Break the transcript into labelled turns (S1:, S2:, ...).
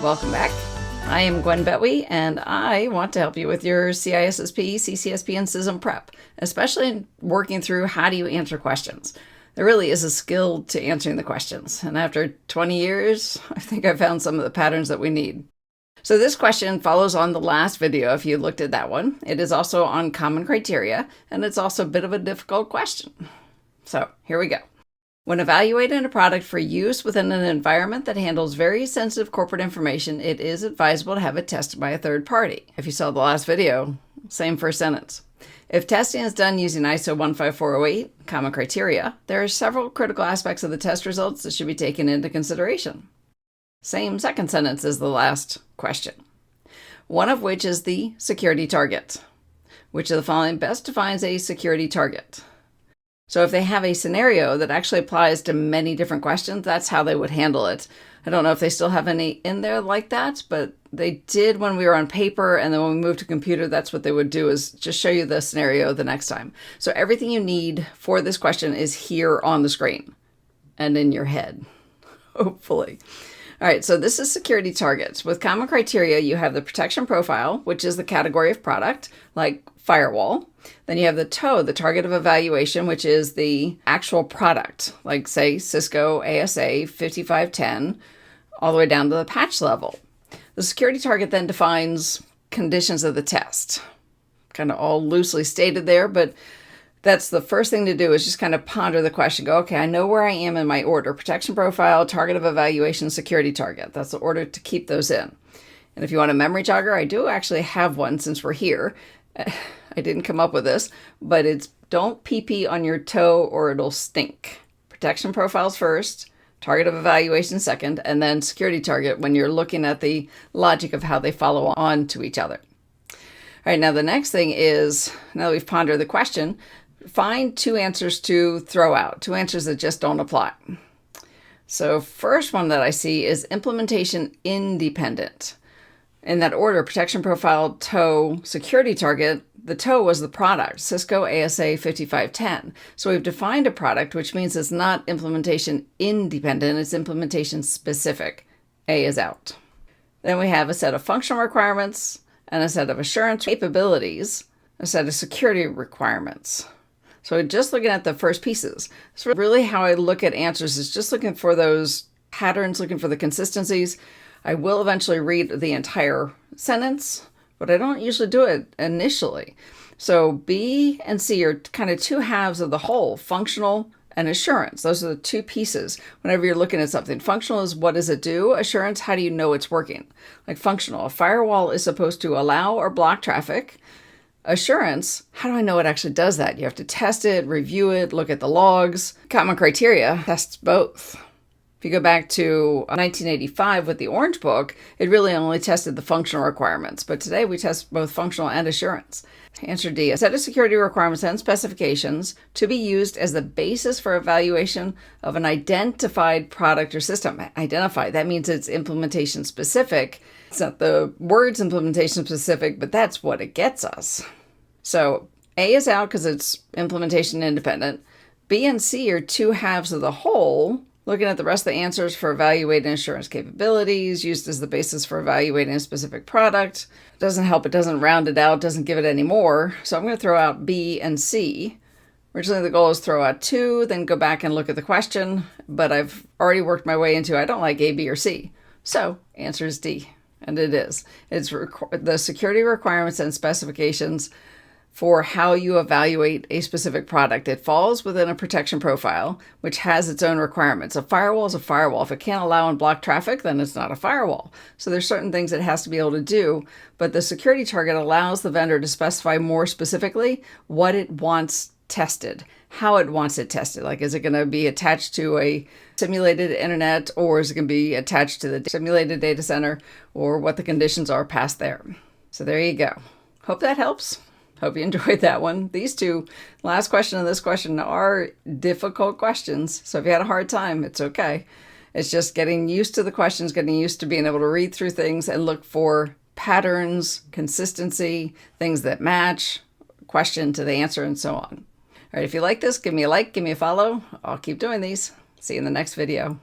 S1: Welcome back. I am Gwen Bettwy, and I want to help you with your CISSP, CCSP, and CISSP prep, especially in working through how do you answer questions. There really is a skill to answering the questions, and after 20 years, I think I found some of the patterns that we need. So this question follows on the last video if you looked at that one. It is also on common criteria, and it's also a bit of a difficult question. So here we go. When evaluating a product for use within an environment that handles very sensitive corporate information, it is advisable to have it tested by a third party. If you saw the last video, same first sentence. If testing is done using ISO 15408, common criteria, there are several critical aspects of the test results that should be taken into consideration. Same second sentence as the last question. One of which is the security target. Which of the following best defines a security target? So if they have a scenario that actually applies to many different questions, that's how they would handle it. I don't know if they still have any in there like that, but they did when we were on paper, and then when we moved to computer, that's what they would do, is just show you the scenario the next time. So everything you need for this question is here on the screen and in your head, hopefully. All right, so this is security targets. With common criteria, you have the protection profile, which is the category of product, like firewall. Then you have the TOE, the target of evaluation, which is the actual product, like say Cisco ASA 5510, all the way down to the patch level. The security target then defines conditions of the test. Kind of all loosely stated there, but that's the first thing to do, is just kind of ponder the question. Go, okay, I know where I am in my order. Protection profile, target of evaluation, security target. That's the order to keep those in. And if you want a memory jogger, I do actually have one since we're here. I didn't come up with this, but it's don't pee on your toe or it'll stink. Protection profiles first, target of evaluation second, and then security target when you're looking at the logic of how they follow on to each other. All right, now the next thing is, now that we've pondered the question, find two answers to throw out, two answers that just don't apply. So first one that I see is implementation independent. In that order, protection profile, TOE, security target, the TOE was the product, Cisco ASA 5510. So we've defined a product, which means it's not implementation independent, it's implementation specific. A is out. Then we have a set of functional requirements and a set of assurance capabilities, a set of security requirements. So just looking at the first pieces. So really how I look at answers is just looking for those patterns, looking for the consistencies. I will eventually read the entire sentence, but I don't usually do it initially. So B and C are kind of two halves of the whole, functional and assurance. Those are the two pieces whenever you're looking at something. Functional is what does it do? Assurance, how do you know it's working? Like functional, a firewall is supposed to allow or block traffic. Assurance, how do I know it actually does that? You have to test it, review it, look at the logs. Common criteria tests both. If you go back to 1985 with the Orange Book, it really only tested the functional requirements, but today we test both functional and assurance. Answer D, a set of security requirements and specifications to be used as the basis for evaluation of an identified product or system. Identified, that means it's implementation specific. It's not the words implementation specific, but that's what it gets us. So A is out because it's implementation independent. B and C are two halves of the whole. Looking at the rest of the answers for evaluating assurance capabilities, used as the basis for evaluating a specific product. It doesn't help, it doesn't round it out, doesn't give it any more. So I'm going to throw out B and C. Originally the goal is throw out two, then go back and look at the question, but I've already worked my way into I don't like A, B, or C. So answer is D, and it is. It's the security requirements and specifications for how you evaluate a specific product. It falls within a protection profile, which has its own requirements. A firewall is a firewall. If it can't allow and block traffic, then it's not a firewall. So there's certain things it has to be able to do, but the security target allows the vendor to specify more specifically what it wants tested, how it wants it tested. Like, is it going to be attached to a simulated internet, or is it going to be attached to the simulated data center, or what the conditions are past there. So there you go. Hope that helps. Hope you enjoyed that one. These two, last question and this question, are difficult questions. So if you had a hard time, it's okay. It's just getting used to the questions, getting used to being able to read through things and look for patterns, consistency, things that match, question to the answer, and so on. All right, if you like this, give me a like, give me a follow. I'll keep doing these. See you in the next video.